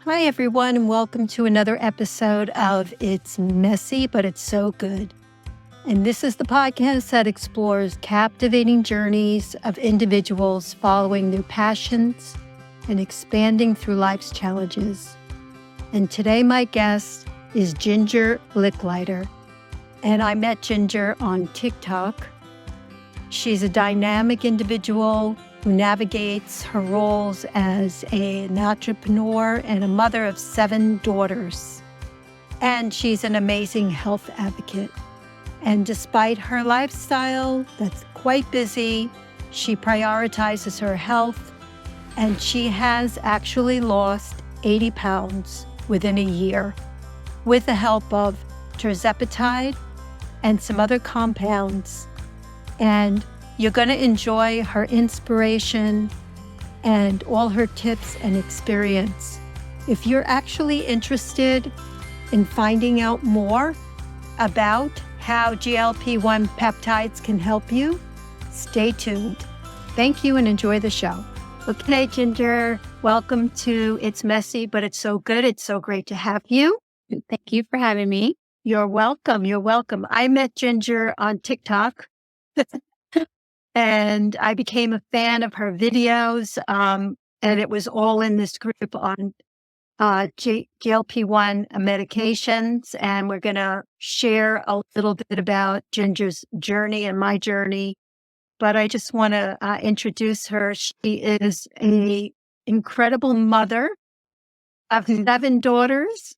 Hi, everyone, and welcome to another episode of It's Messy, but It's So Good. And this is the podcast that explores captivating journeys of individuals following their passions and expanding through life's challenges. And today, my guest is Ginger Lichlyter. And I met Ginger on TikTok. She's a dynamic individual who navigates her roles as an entrepreneur and a mother of 7 daughters. And she's an amazing health advocate. And despite her lifestyle that's quite busy, she prioritizes her health, and she has actually lost 80 pounds within a year with the help of Tirzepatide and some other compounds. And you're going to enjoy her inspiration and all her tips and experience. If you're actually interested in finding out more about how GLP-1 peptides can help you, stay tuned. Thank you and enjoy the show. Okay, Ginger, welcome to It's Messy, but It's So Good. It's so great to have you. Thank you for having me. You're welcome. You're welcome. I met Ginger on TikTok. And I became a fan of her videos, and it was all in this group on GLP-1 medications. And we're going to share a little bit about Ginger's journey and my journey. But I just want to introduce her. She is an incredible mother of 7 daughters.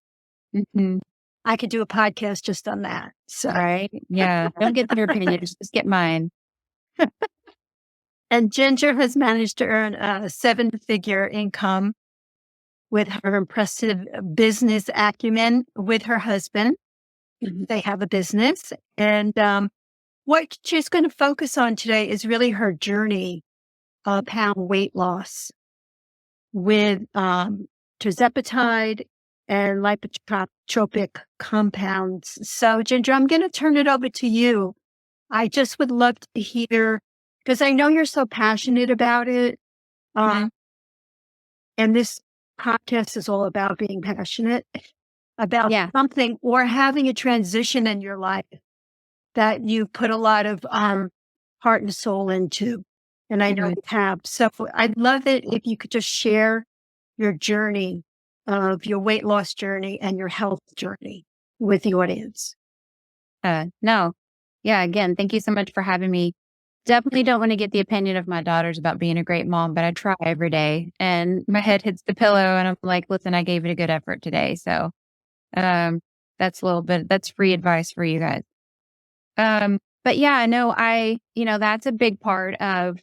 Mm-hmm. I could do a podcast just on that. So. Right? Yeah. Don't get their opinions. Just get mine. And Ginger has managed to earn a 7-figure income with her impressive business acumen with her husband. Mm-hmm. They have a business. And what she's going to focus on today is really her journey of pound weight loss with Tirzepatide and lipotropic compounds. So, Ginger, I'm going to turn it over to you. I just would love to hear, because I know you're so passionate about it. And this podcast is all about being passionate about something or having a transition in your life that you put a lot of heart and soul into. And I know you have. So I'd love it if you could just share your journey of your weight loss journey and your health journey with the audience. No. Yeah, again, thank you so much for having me. Definitely don't want to get the opinion of my daughters about being a great mom, but I try every day. And my head hits the pillow and I'm like, listen, I gave it a good effort today. So that's a little bit, that's free advice for you guys. But yeah, no, that's a big part of,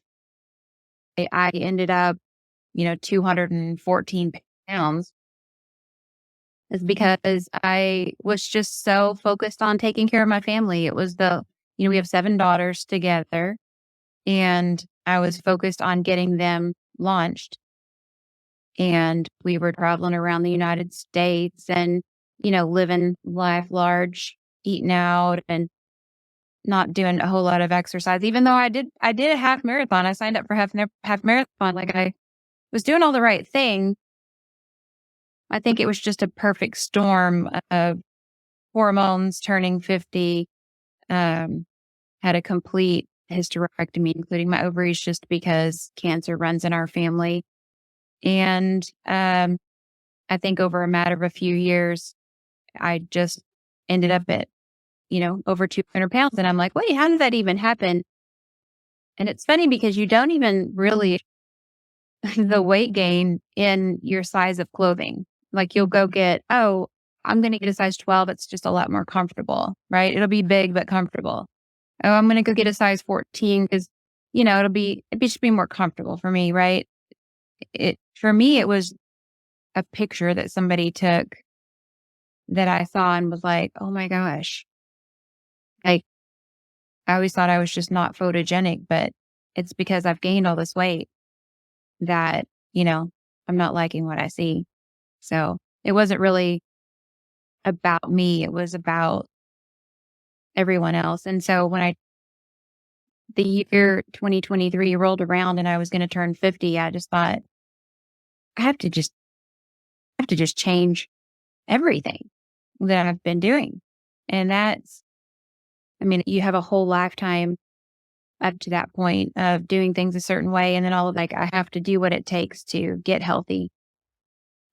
I ended up, 214 pounds. Is because I was just so focused on taking care of my family. It was we have 7 daughters together, and I was focused on getting them launched. And we were traveling around the United States and, living life large, eating out and not doing a whole lot of exercise. Even though I did a half marathon. I signed up for half marathon. Like I was doing all the right thing. I think it was just a perfect storm of hormones, turning 50, had a complete hysterectomy, including my ovaries, just because cancer runs in our family. And I think over a matter of a few years, I just ended up at, over 200 pounds. And I'm like, wait, how did that even happen? And it's funny because you don't even really the weight gain in your size of clothing. Like you'll go get, I'm going to get a size 12. It's just a lot more comfortable, right? It'll be big, but comfortable. Oh, I'm going to go get a size 14 because, it should be more comfortable for me, right? For me, it was a picture that somebody took that I saw and was like, oh my gosh. Like I always thought I was just not photogenic, but it's because I've gained all this weight that, I'm not liking what I see. So it wasn't really about me. It was about everyone else. And so when the year 2023 rolled around and I was going to turn 50, I just thought, I have to to just change everything that I've been doing. And you have a whole lifetime up to that point of doing things a certain way. And then I have to do what it takes to get healthy.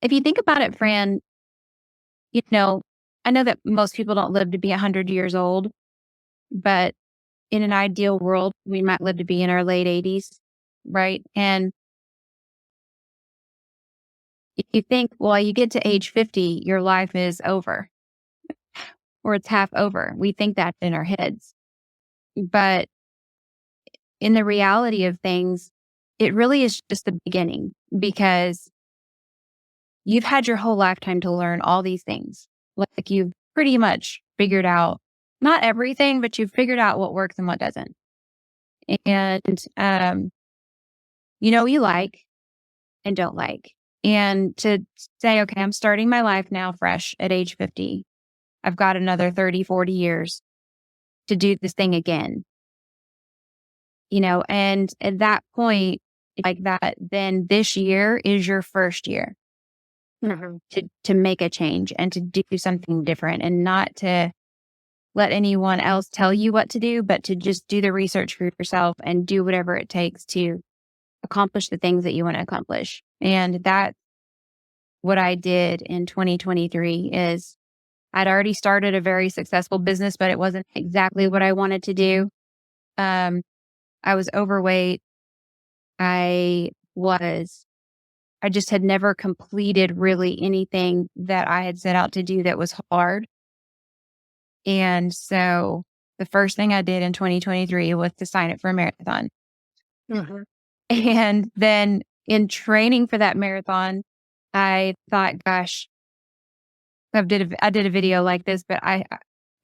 If you think about it, Fran, I know that most people don't live to be 100 years old, but in an ideal world, we might live to be in our late 80s, right? And if you think, well, you get to age 50, your life is over or it's half over. We think that in our heads. But in the reality of things, it really is just the beginning, because you've had your whole lifetime to learn all these things. Like, you've pretty much figured out, not everything, but you've figured out what works and what doesn't. And you know what you like and don't like. And to say, okay, I'm starting my life now fresh at age 50. I've got another 30, 40 years to do this thing again. And at that point, like that, then this year is your first year to make a change and to do something different, and not to let anyone else tell you what to do, but to just do the research for yourself and do whatever it takes to accomplish the things that you want to accomplish. And that's what I did in 2023. Is I'd already started a very successful business, but it wasn't exactly what I wanted to do. I was overweight. I just had never completed really anything that I had set out to do that was hard. And so the first thing I did in 2023 was to sign up for a marathon. And then in training for that marathon, I thought, gosh, I did a video like this, but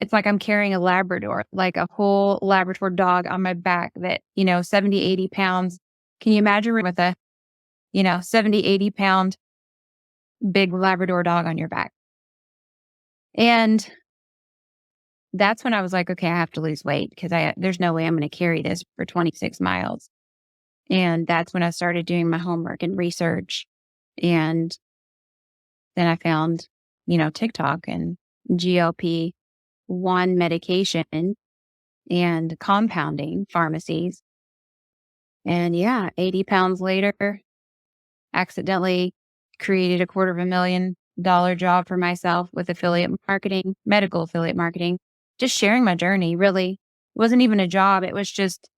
it's like I'm carrying a Labrador, like a whole Labrador dog on my back that, 70, 80 pounds. Can you imagine with a, 70, 80 pound big Labrador dog on your back? And that's when I was like, okay, I have to lose weight, because there's no way I'm going to carry this for 26 miles. And that's when I started doing my homework and research. And then I found, TikTok and GLP-1 medication and compounding pharmacies. And 80 pounds later, accidentally created $250,000 job for myself with affiliate marketing, medical affiliate marketing, just sharing my journey. Really, it wasn't even a job. It was just,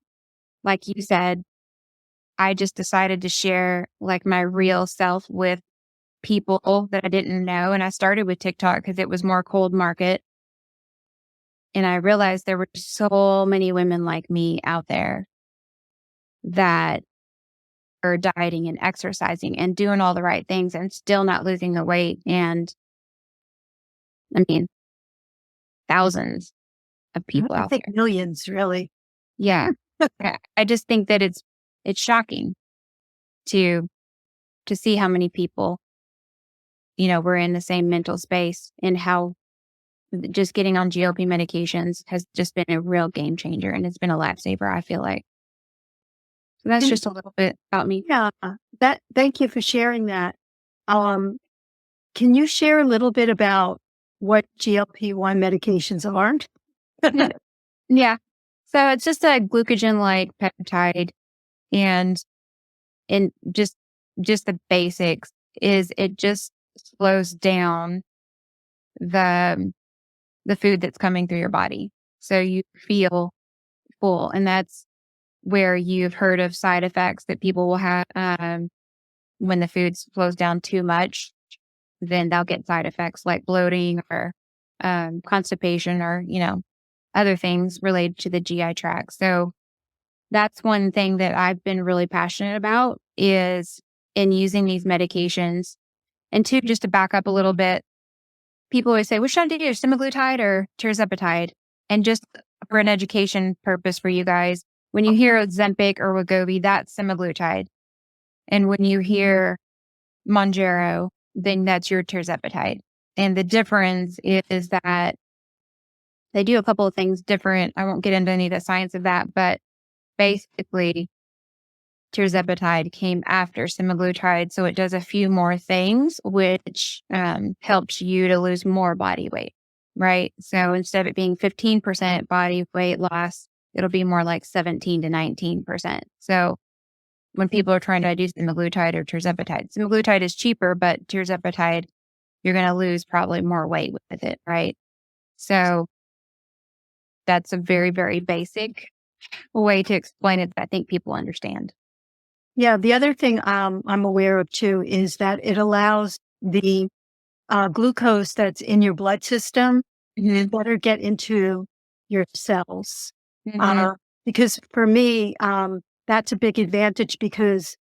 like you said, I just decided to share like my real self with people that I didn't know. And I started with TikTok because it was more cold market. And I realized there were so many women like me out there that are dieting and exercising and doing all the right things and still not losing the weight. And thousands of people out there. Millions, really. Yeah. I just think that it's shocking to see how many people, were in the same mental space, and how just getting on GLP medications has just been a real game changer, and it's been a lifesaver, I feel like. So that's just a little bit about me. Yeah. Thank you for sharing that. Can you share a little bit about what GLP-1 medications aren't? Yeah. So it's just a glucagon-like peptide, and just the basics is it just slows down the food that's coming through your body, so you feel full. And that's where you've heard of side effects that people will have when the food slows down too much. Then they'll get side effects like bloating or constipation, or other things related to the GI tract. So that's one thing that I've been really passionate about, is in using these medications. And two, just to back up a little bit, people always say, which should I do, semaglutide or tirzepatide? And just for an education purpose for you guys, when you hear Ozempic or Wegovy, that's semaglutide. And when you hear Mounjaro, then that's your tirzepatide. And the difference is that they do a couple of things different. I won't get into any of the science of that, but basically Tirzepatide came after semaglutide. So it does a few more things, which helps you to lose more body weight, right? So instead of it being 15% body weight loss, it'll be more like 17 to 19%. So when people are trying to do semaglutide or tirzepatide, semaglutide is cheaper, but tirzepatide, you're going to lose probably more weight with it, right? So that's a very, very basic way to explain it that I think people understand. Yeah. The other thing I'm aware of too is that it allows the glucose that's in your blood system to better get into your cells. Because for me, that's a big advantage because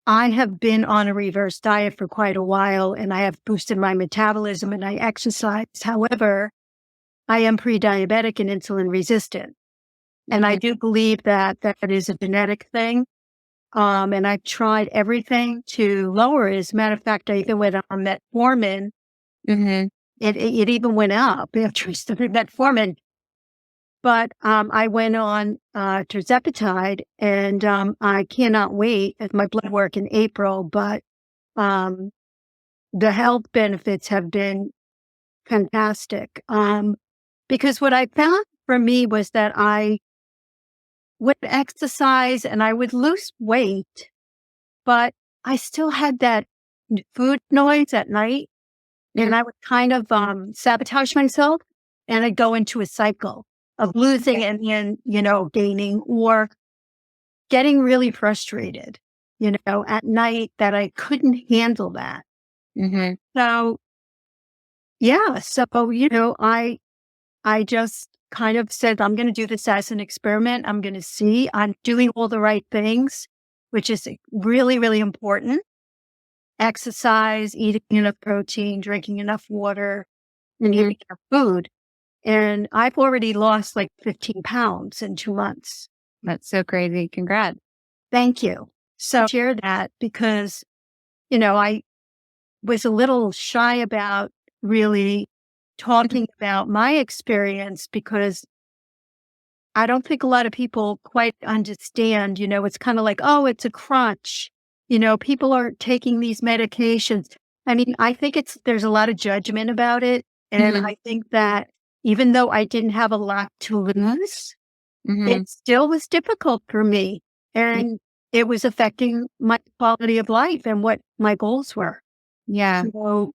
I have been on a reverse diet for quite a while and I have boosted my metabolism and I exercise. However, I am pre-diabetic and insulin resistant. And I do believe that that is a genetic thing. And I've tried everything to lower it. As a matter of fact, I even went on metformin. It even went up after I started metformin. But I went on Tirzepatide, and I cannot wait at my blood work in April. But the health benefits have been fantastic. Because what I found for me was that I would exercise and I would lose weight, but I still had that food noise at night, and I would kind of sabotage myself, and I'd go into a cycle of losing and then, gaining or getting really frustrated, at night that I couldn't handle that. So, yeah. So, I just kind of said, I'm going to do this as an experiment. I'm going to see. I'm doing all the right things, which is really, really important. Exercise, eating enough protein, drinking enough water, and eating enough food. And I've already lost like 15 pounds in 2 months. That's so crazy. Congrats. Thank you. So share that because, I was a little shy about really talking about my experience because I don't think a lot of people quite understand, it's kind of like, oh, it's a crutch. People are taking these medications. I mean, I think there's a lot of judgment about it. And I think that even though I didn't have a lot to lose, it still was difficult for me. And it was affecting my quality of life and what my goals were. Yeah. So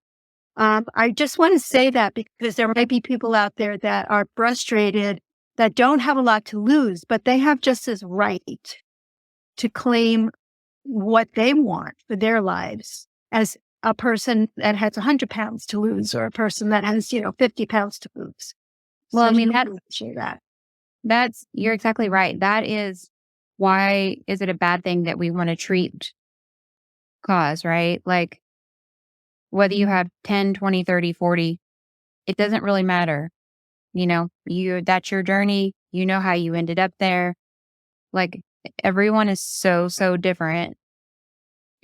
I just want to say that because there might be people out there that are frustrated that don't have a lot to lose, but they have just as right to claim what they want for their lives as a person that has 100 pounds to lose or a person that has, 50 pounds to lose. Well, So I mean, you're exactly right. That is why is it a bad thing that we want to treat cause, right? Like whether you have 10, 20, 30, 40, it doesn't really matter. That's your journey. You know how you ended up there. Like everyone is so, so different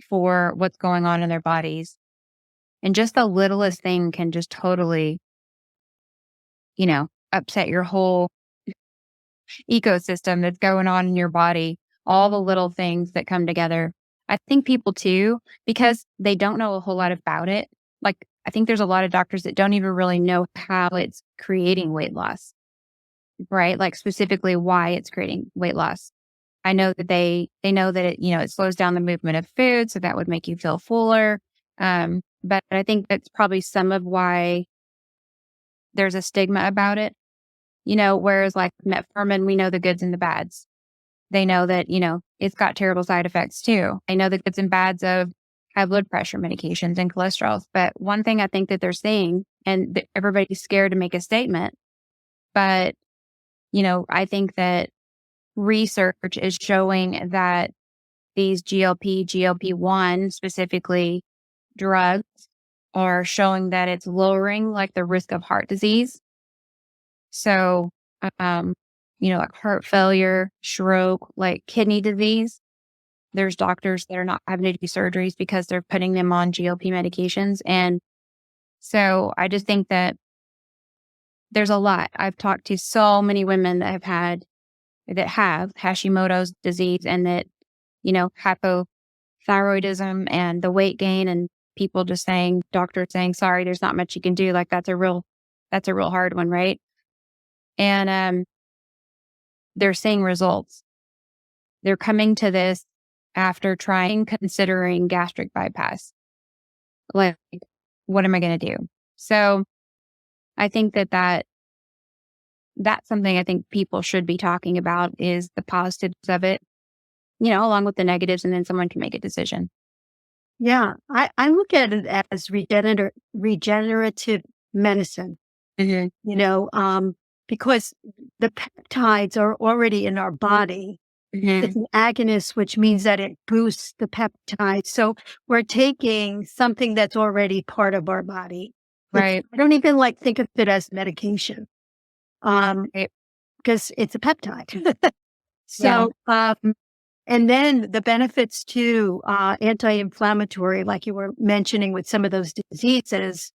for what's going on in their bodies. And just the littlest thing can just totally, upset your whole ecosystem that's going on in your body, all the little things that come together. I think people too, because they don't know a whole lot about it. Like, I think there's a lot of doctors that don't even really know how it's creating weight loss, right? Like specifically why it's creating weight loss. I know that they know that it slows down the movement of food. So that would make you feel fuller. But I think that's probably some of why there's a stigma about it, whereas like metformin, we know the goods and the bads. They know that, it's got terrible side effects too. They know the goods and bads of high blood pressure medications and cholesterol. But one thing I think that they're saying, and everybody's scared to make a statement, but, I think that research is showing that these GLP-1 specifically drugs are showing that it's lowering like the risk of heart disease. So, like heart failure, stroke, like kidney disease. There's doctors that are not having to do surgeries because they're putting them on GLP medications. And so I just think that there's a lot. I've talked to so many women that have Hashimoto's disease and that hypothyroidism and the weight gain, and people just saying, doctors saying, sorry, there's not much you can do. Like that's a real hard one, right? And they're seeing results. They're coming to this after considering gastric bypass. Like, what am I going to do? So I think that's something I think people should be talking about, is the positives of it, along with the negatives, and then someone can make a decision. Yeah, I look at it as regenerative medicine, because the peptides are already in our body. It's an agonist, which means that it boosts the peptides. So we're taking something that's already part of our body. Right. I don't even think of it as medication, because it's a peptide. So, and then the benefits to anti-inflammatory, like you were mentioning with some of those diseases,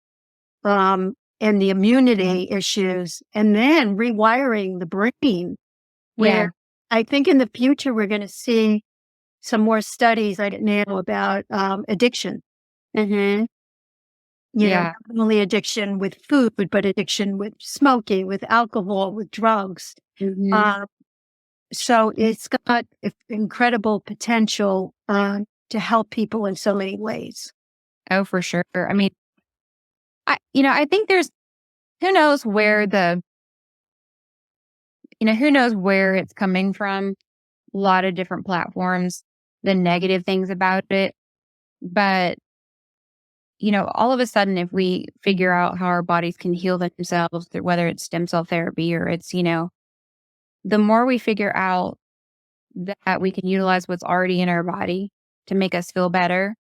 and the immunity issues, and then rewiring the brain, where I think in the future we're going to see some more studies right now about addiction. Not only addiction with food, but addiction with smoking, with alcohol, with drugs. So it's got incredible potential to help people in so many ways. Oh, for sure. I mean, I think there's, who knows where who knows where it's coming from. A lot of different platforms, the negative things about it. But, all of a sudden, if we figure out how our bodies can heal themselves, whether it's stem cell therapy or it's, the more we figure out that we can utilize what's already in our body to make us feel better,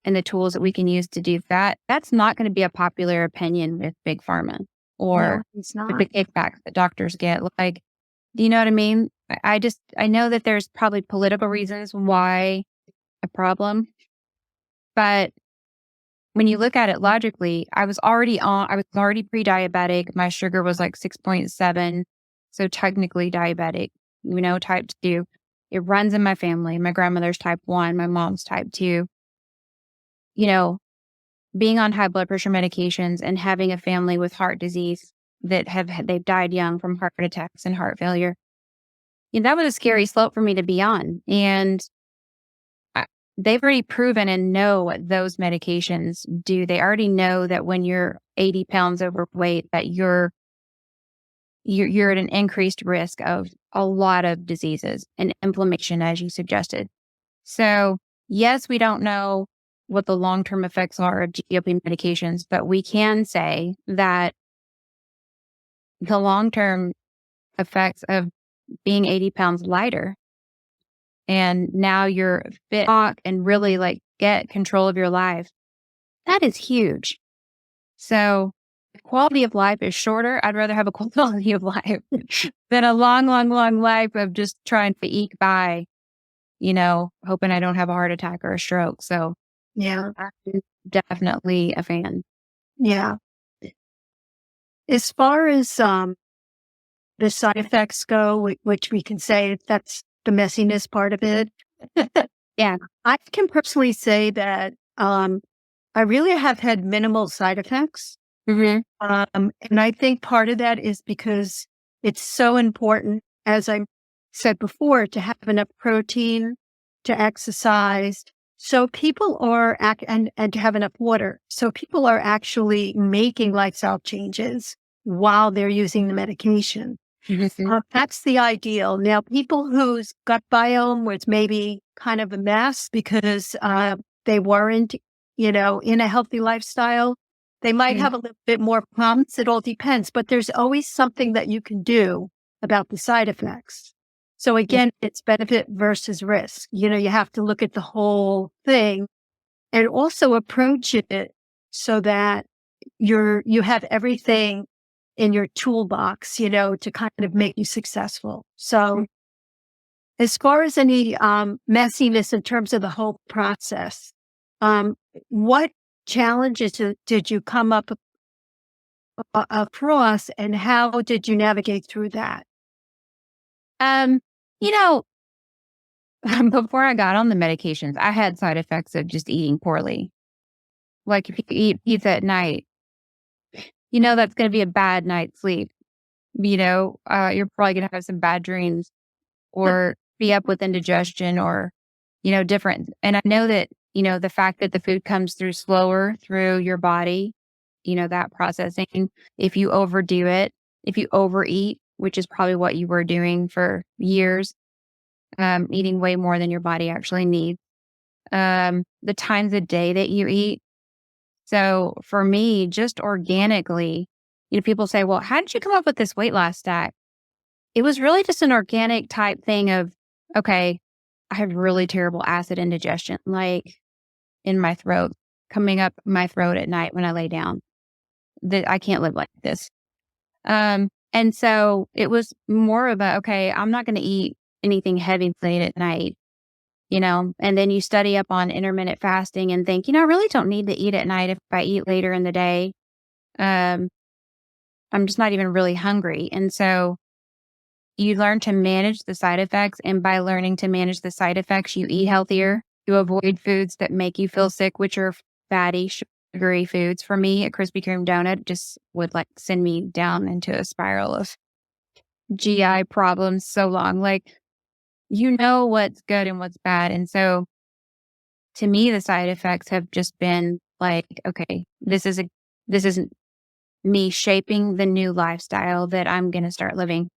and the tools that we can use to do that, that's not going to be a popular opinion with big pharma or it's not. the kickbacks that doctors get. Like, do you know what I mean? I know that there's probably political reasons why a problem, but when you look at it logically, I was already pre-diabetic. My sugar was like 6.7. So technically diabetic, type 2. It runs in my family. My grandmother's type 1, my mom's type 2. Being on high blood pressure medications and having a family with heart disease they've died young from heart attacks and heart failure. That was a scary slope for me to be on. And they've already proven and know what those medications do. They already know that when you're 80 pounds overweight, that you're at an increased risk of a lot of diseases and inflammation, as you suggested. So yes, we don't know what the long-term effects are of GLP medications, but we can say that the long-term effects of being 80 pounds lighter, and now you're fit and really get control of your life, that is huge. So if quality of life is shorter, I'd rather have a quality of life than a long, long, long life of just trying to eke by, hoping I don't have a heart attack or a stroke. So yeah, I'm definitely a fan. Yeah. As far as the side effects go, which we can say that's the messiness part of it. Yeah. I can personally say that I really have had minimal side effects. And I think part of that is because it's so important, as I said before, to have enough protein, to exercise. So people are, and to have enough water. So people are actually making lifestyle changes while they're using the medication. That's the ideal. Now, people whose gut biome was maybe kind of a mess because they weren't, in a healthy lifestyle, they might have a little bit more problems. It all depends, but there's always something that you can do about the side effects. So again, it's benefit versus risk. You have to look at the whole thing and also approach it so that you have everything in your toolbox, to kind of make you successful. So as far as any messiness in terms of the whole process, what challenges did you come up across, and how did you navigate through that? You know, before I got on the medications, I had side effects of just eating poorly. Like if you eat pizza at night, that's going to be a bad night's sleep. You're probably going to have some bad dreams or be up with indigestion or, different. And I know that, the fact that the food comes through slower through your body, that processing, if you overdo it, if you overeat, which is probably what you were doing for years, eating way more than your body actually needs, the times a day that you eat. So for me, just organically, people say, well, how did you come up with this weight loss stack? It was really just an organic type thing of, okay, I have really terrible acid indigestion, like in my throat, coming up my throat at night when I lay down. That I can't live like this. And so it was more of a, okay, I'm not going to eat anything heavy late at night, and then you study up on intermittent fasting and think, I really don't need to eat at night if I eat later in the day. I'm just not even really hungry. And so you learn to manage the side effects. And by learning to manage the side effects, you eat healthier. You avoid foods that make you feel sick, which are fatty, sugary foods. For me, a Krispy Kreme donut just would send me down into a spiral of GI problems so long. What's good and what's bad. And so to me, the side effects have just been okay, this isn't me shaping the new lifestyle that I'm going to start living.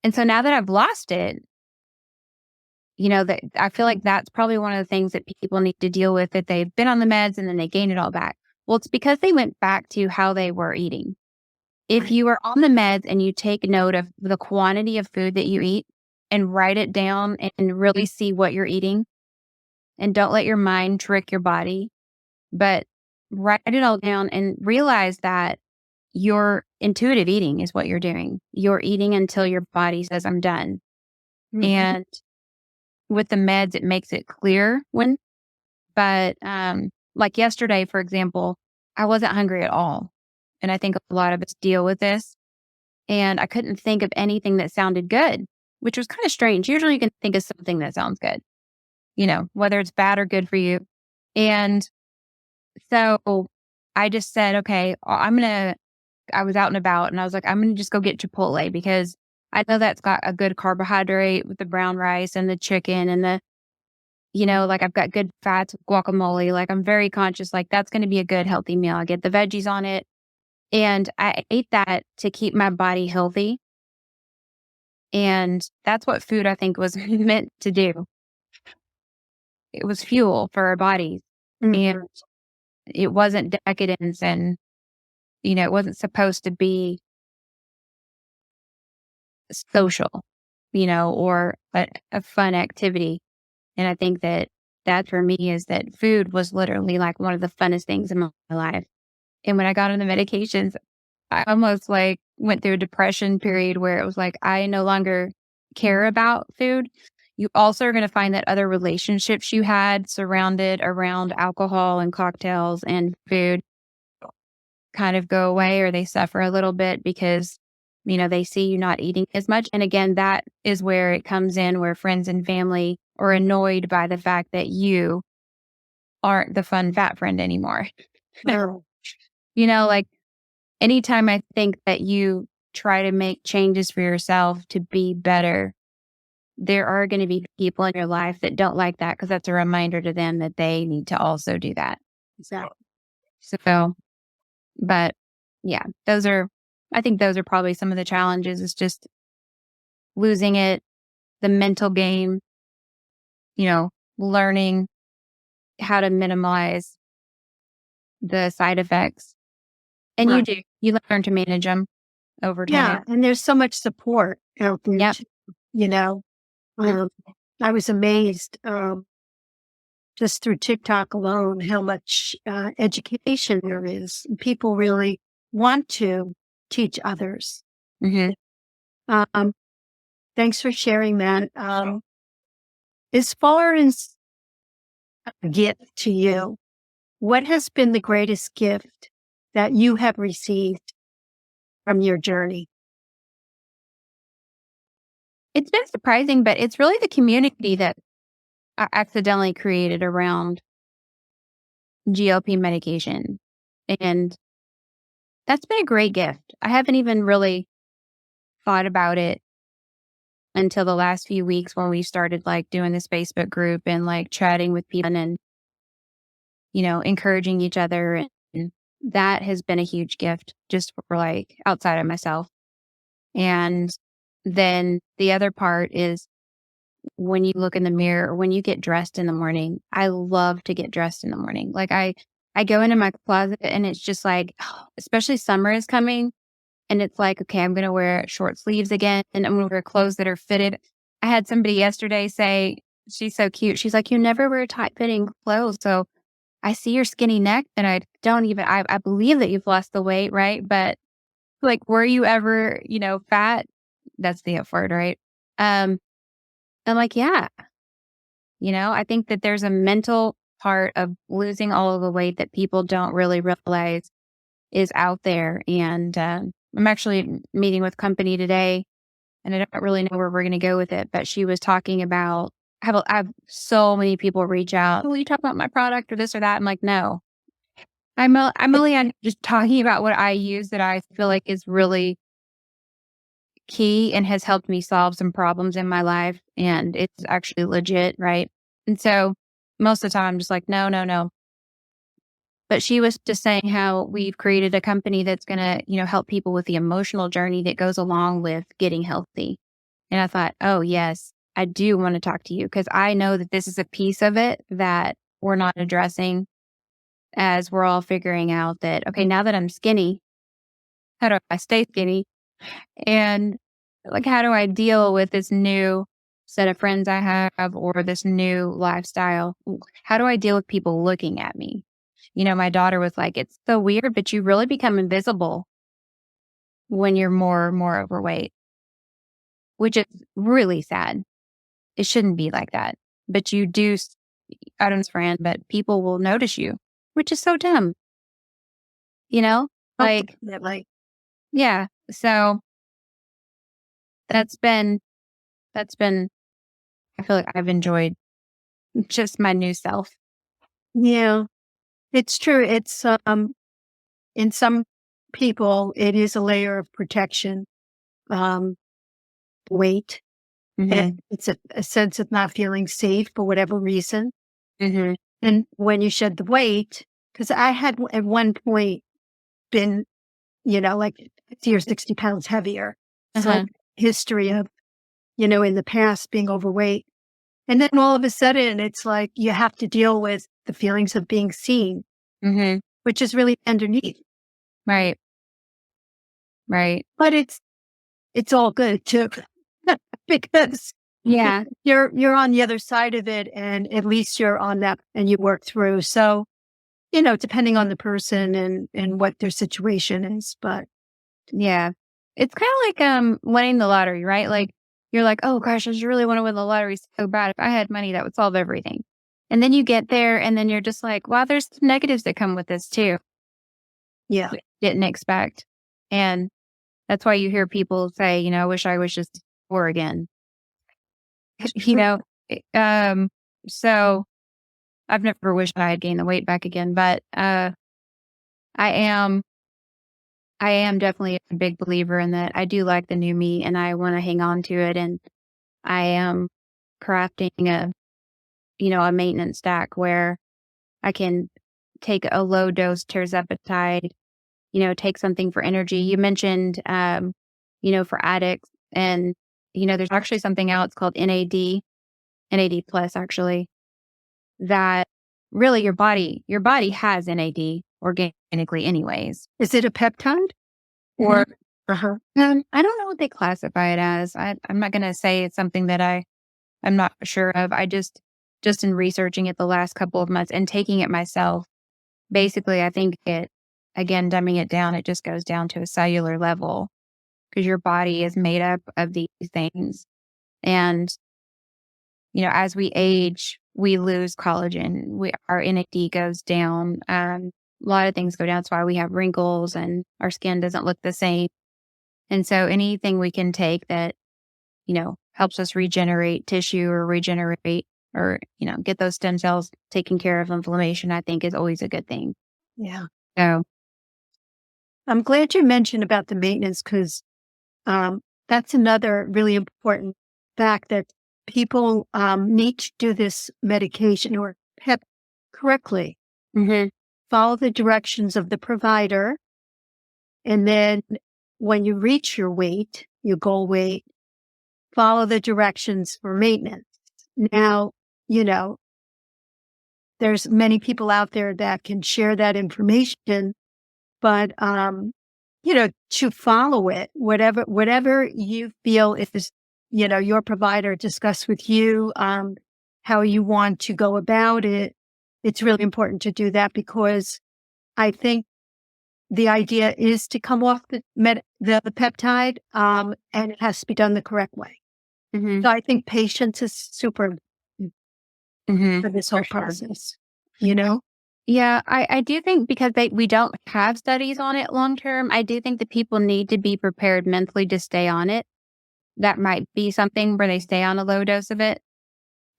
And so now that I've lost it, that I feel like that's probably one of the things that people need to deal with, that they've been on the meds and then they gain it all back. Well, it's because they went back to how they were eating. If you are on the meds and you take note of the quantity of food that you eat and write it down and really see what you're eating, and don't let your mind trick your body, but write it all down and realize that your intuitive eating is what you're doing. You're eating until your body says, I'm done. Mm-hmm. And with the meds, it makes it clear when, but like yesterday, for example, I wasn't hungry at all. And I think a lot of us deal with this. And I couldn't think of anything that sounded good, which was kind of strange. Usually you can think of something that sounds good, whether it's bad or good for you. And so I just said, okay, I was out and about and I was like, I'm going to just go get Chipotle because I know that's got a good carbohydrate with the brown rice and the chicken and the, I've got good fats with guacamole. I'm very conscious, that's going to be a good healthy meal. I get the veggies on it. And I ate that to keep my body healthy. And that's what food, I think, was meant to do. It was fuel for our bodies. Mm-hmm. And it wasn't decadence and, it wasn't supposed to be social, or a fun activity. And I think that for me is that food was literally one of the funnest things in my life. And when I got on the medications, I almost went through a depression period where it was I no longer care about food. You also are going to find that other relationships you had surrounded around alcohol and cocktails and food kind of go away, or they suffer a little bit because, they see you not eating as much. And again, that is where it comes in, where friends and family are annoyed by the fact that you aren't the fun fat friend anymore. Anytime I think that you try to make changes for yourself to be better, there are going to be people in your life that don't like that because that's a reminder to them that they need to also do that. Exactly. So, but yeah, I think those are probably some of the challenges, is just losing it, the mental game, learning how to minimize the side effects. And right. You learn to manage them over time. Yeah. And there's so much support out there. Yep. I was amazed just through TikTok alone how much education there is. People really want to teach others. Mm-hmm. Thanks for sharing that. As far as a gift to you, what has been the greatest gift that you have received from your journey? It's been surprising, but it's really the community that I accidentally created around GLP medication. And that's been a great gift. I haven't even really thought about it until the last few weeks when we started like doing this Facebook group and like chatting with people and, encouraging each other. And that has been a huge gift just for like outside of myself. And then the other part is when you look in the mirror or when you get dressed in the morning. I love to get dressed in the morning. Like I go into my closet and it's just like, especially summer is coming. And it's like, okay, I'm going to wear short sleeves again and I'm going to wear clothes that are fitted. I had somebody yesterday say, she's so cute. She's like, you never wear tight fitting clothes. So I see your skinny neck and I believe that you've lost the weight, right? But like, were you ever, fat? That's the F word, right? I'm like, yeah, I think that there's a mental part of losing all of the weight that people don't really realize is out there. And I'm actually meeting with company today, and I don't really know where we're going to go with it. But she was talking about, I have so many people reach out. Will you talk about my product or this or that? I'm like, no, I'm only just talking about what I use that I feel like is really key and has helped me solve some problems in my life. And it's actually legit, right? And so most of the time, I'm just like, no, no, no. But she was just saying how we've created a company that's going to, help people with the emotional journey that goes along with getting healthy. And I thought, oh, yes, I do want to talk to you because I know that this is a piece of it that we're not addressing as we're all figuring out that, okay, now that I'm skinny, how do I stay skinny? And like, how do I deal with this new set of friends I have or this new lifestyle? How do I deal with people looking at me? My daughter was like, it's so weird, but you really become invisible when you're more overweight, which is really sad. It shouldn't be like that. But you do, I don't know, Fran, but people will notice you, which is so dumb, like, Like, yeah. So that's been, I feel like I've enjoyed just my new self. yeah, it's true. It's in some people, it is a layer of protection. Um, weight, Mm-hmm. and it's a sense of not feeling safe for whatever reason. Mm-hmm. And when you shed the weight, because I had at one point been, like 50 or 60 pounds heavier. So I Uh-huh. have history of, in the past being overweight. And then all of a sudden, it's like you have to deal with the feelings of being seen, Mm-hmm. which is really underneath. Right. Right. But it's all good too, because Yeah. you're on the other side of it, and at least you're on that and you work through. So, depending on the person and what their situation is, but Yeah. It's kind of like winning the lottery, right? Like you're like, oh gosh, I just really want to win the lottery so bad. If I had money, that would solve everything. And then you get there and then you're just like, wow, there's some negatives that come with this too. yeah. We didn't expect. And that's why you hear people say, I wish I was just poor again. you know, so I've never wished I had gained the weight back again, but I am I am definitely a big believer in that. I do like the new me and I want to hang on to it. And I am crafting a maintenance stack where I can take a low dose Tirzepatide, take something for energy. You mentioned, for addicts and, there's actually something else called NAD plus actually, that really your body has NAD organically anyways. Is it a peptide? Or Uh-huh. I don't know what they classify it as. I'm not going to say it's something that I'm not sure of. I just in researching it the last couple of months and taking it myself, basically, I think again, dumbing it down, it just goes down to a cellular level because your body is made up of these things. And, as we age, we lose collagen. Our NAD goes down. A lot of things go down. That's why we have wrinkles and our skin doesn't look the same. And so anything we can take that, helps us regenerate tissue or regenerate or, get those stem cells taking care of inflammation, I think is always a good thing. Yeah. So, I'm glad you mentioned about the maintenance because that's another really important fact that people need to do this medication or PEP correctly. mhm, Follow the directions of the provider. And then when you reach your weight, your goal weight, follow the directions for maintenance. Now, you know, there's many people out there that can share that information, but, to follow it, whatever you feel is, your provider discuss with you, how you want to go about it. It's really important to do that because I think the idea is to come off the peptide, and it has to be done the correct way. mhm, So I think patience is super important mhm, for this for whole sure. process, you know? Yeah, I do think because we don't have studies on it long term, I do think that people need to be prepared mentally to stay on it. That might be something where they stay on a low dose of it.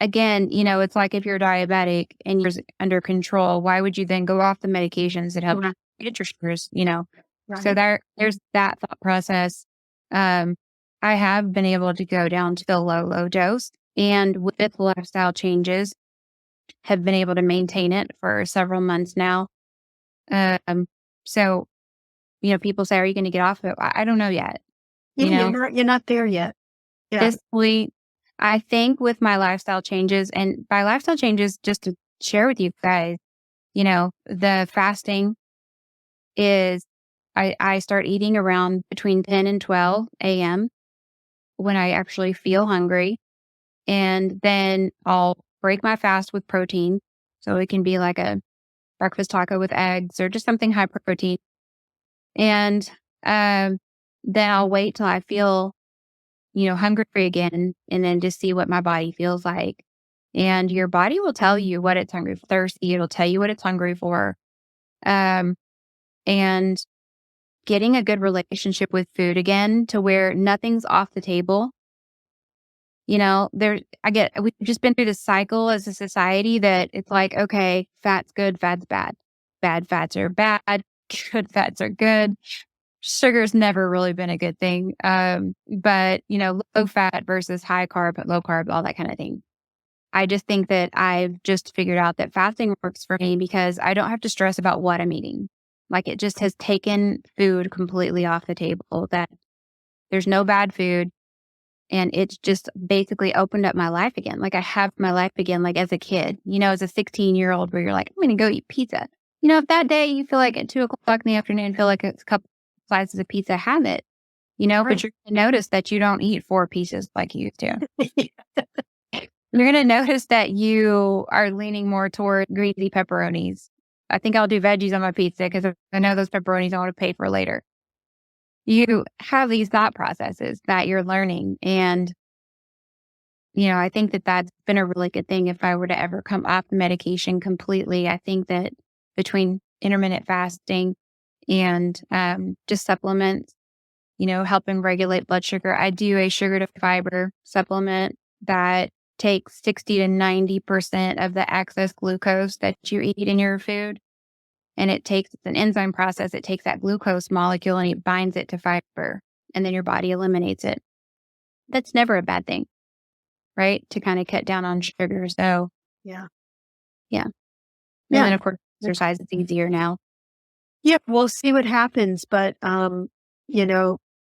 Again, it's like if you're diabetic and you're under control, why would you then go off the medications that help Right. get your sugars, So Right. there's that thought process. Um, I have been able to go down to the low dose, and with lifestyle changes, have been able to maintain it for several months now. Um, so, people say, "Are you going to get off it?" I don't know yet. Yeah, You know, you're not there yet. Yeah. this week, I think with my lifestyle changes, and by lifestyle changes, just to share with you guys, the fasting is I start eating around between 10 and 12 a.m. when I actually feel hungry. And then I'll break my fast with protein. So it can be like a breakfast taco with eggs or just something high protein. And then I'll wait till I feel, hungry again and then just see what my body feels like. And your body will tell you what it's hungry for, thirsty. It'll tell you what it's hungry for. Um, and getting a good relationship with food again to where nothing's off the table. We've just been through this cycle as a society that it's like, okay, fat's good, fat's bad. Bad fats are bad, good fats are good. Sugar's never really been a good thing. But low fat versus high carb, low carb, all that kind of thing. I just think that I've just figured out that fasting works for me because I don't have to stress about what I'm eating. Like it just has taken food completely off the table, that there's no bad food. And it's just basically opened up my life again. Like I have my life again, like as a kid, as a 16-year-old where you're like, I'm going to go eat pizza. If that day you feel like at 2 o'clock in the afternoon, feel like it's a couple slices of pizza, have it, but Right. you're going to notice that you don't eat 4 pieces like you used to. You're going to notice that you are leaning more toward greasy pepperonis. I think I'll do veggies on my pizza because I know those pepperonis I want to pay for later. You have these thought processes that you're learning. And, I think that that's been a really good thing if I were to ever come off the medication completely. I think that between intermittent fasting and just supplements, helping regulate blood sugar, I do a sugar to fiber supplement that takes 60 to 90% of the excess glucose that you eat in your food. And it's an enzyme process. It takes that glucose molecule and it binds it to fiber, and then your body eliminates it. That's never a bad thing, right? To kind of cut down on sugar. So, Yeah. yeah. And Yeah. then, of course, exercise is easier now. Yeah. We'll see what happens. But,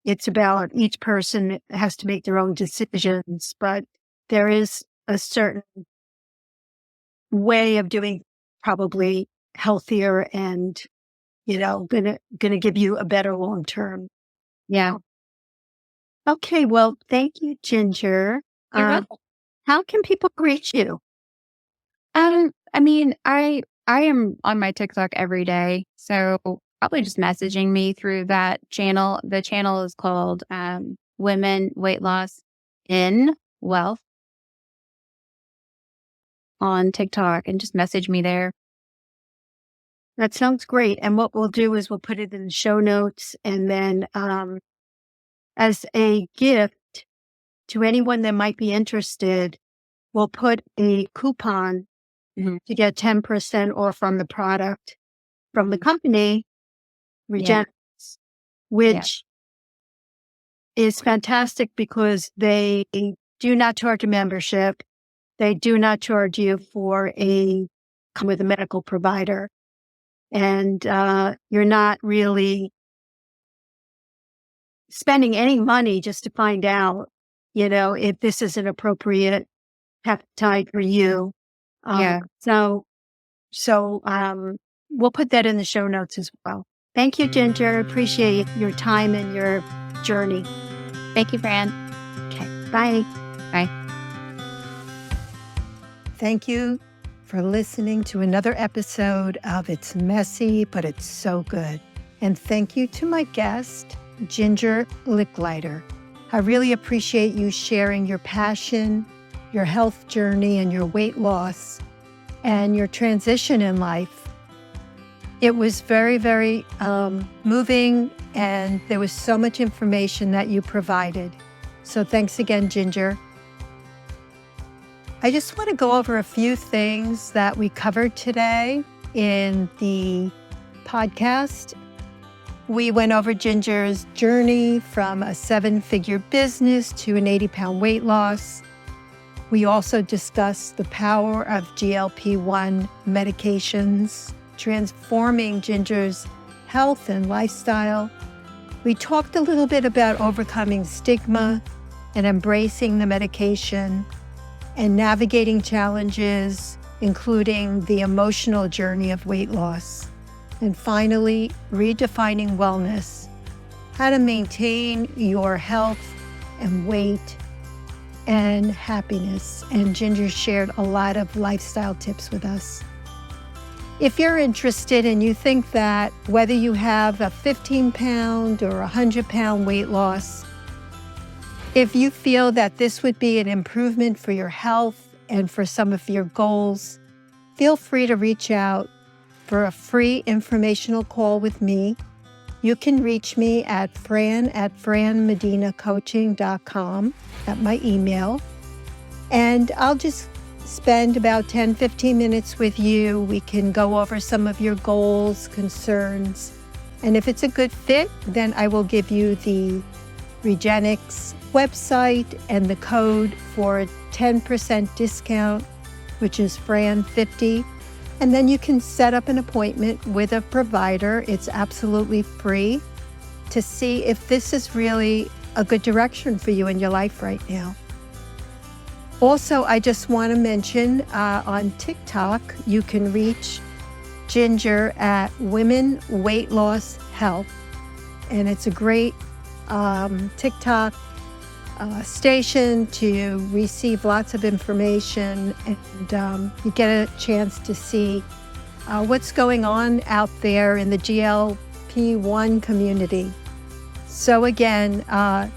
it's about each person has to make their own decisions. But there is a certain way of doing probably healthier and, gonna give you a better long term. Yeah. Okay. Well, thank you, Ginger. You're welcome. How can people reach you? I mean, I am on my TikTok every day, so probably just messaging me through that channel. The channel is called Women Weight Loss in Wealth on TikTok, and just message me there. That sounds great. And what we'll do is we'll put it in the show notes. And then as a gift to anyone that might be interested, will put a coupon to get 10% off on the product from the company, Regenix, which is fantastic because they do not charge a membership. They do not charge you for come with a medical provider. And you're not really spending any money just to find out, if this is an appropriate peptide for you. So we'll put that in the show notes as well. Thank you, Ginger. Appreciate your time and your journey. Thank you, Fran. Okay. Bye. Bye. Thank you for listening to another episode of It's Messy, but It's So Good. And thank you to my guest, Ginger Lichlyter. I really appreciate you sharing your passion, your health journey, and your weight loss, and your transition in life. It was very, very moving, and there was so much information that you provided. So thanks again, Ginger. I just want to go over a few things that we covered today in the podcast. We went over Ginger's journey from a 7-figure business to an 80-pound weight loss. We also discussed the power of GLP-1 medications, transforming Ginger's health and lifestyle. We talked a little bit about overcoming stigma and embracing the medication and navigating challenges, including the emotional journey of weight loss. And finally, redefining wellness, how to maintain your health and weight and happiness. And Ginger shared a lot of lifestyle tips with us. If you're interested and you think that whether you have a 15-pound or 100-pound weight loss, if you feel that this would be an improvement for your health and for some of your goals, feel free to reach out for a free informational call with me. You can reach me at fran@franmedinacoaching.com at my email. And I'll just spend about 10-15 minutes with you. We can go over some of your goals, concerns. And if it's a good fit, then I will give you the Regenix website and the code for a 10% discount, which is Fran50. And then you can set up an appointment with a provider. It's absolutely free to see if this is really a good direction for you in your life right now. Also, I just want to mention on TikTok, you can reach Ginger at Women Weight Loss Health. And it's a great TikTok station to receive lots of information, and you get a chance to see what's going on out there in the GLP-1 community. So again,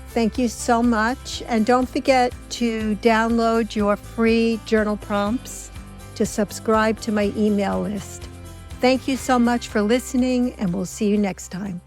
thank you so much. And don't forget to download your free journal prompts to subscribe to my email list. Thank you so much for listening, and we'll see you next time.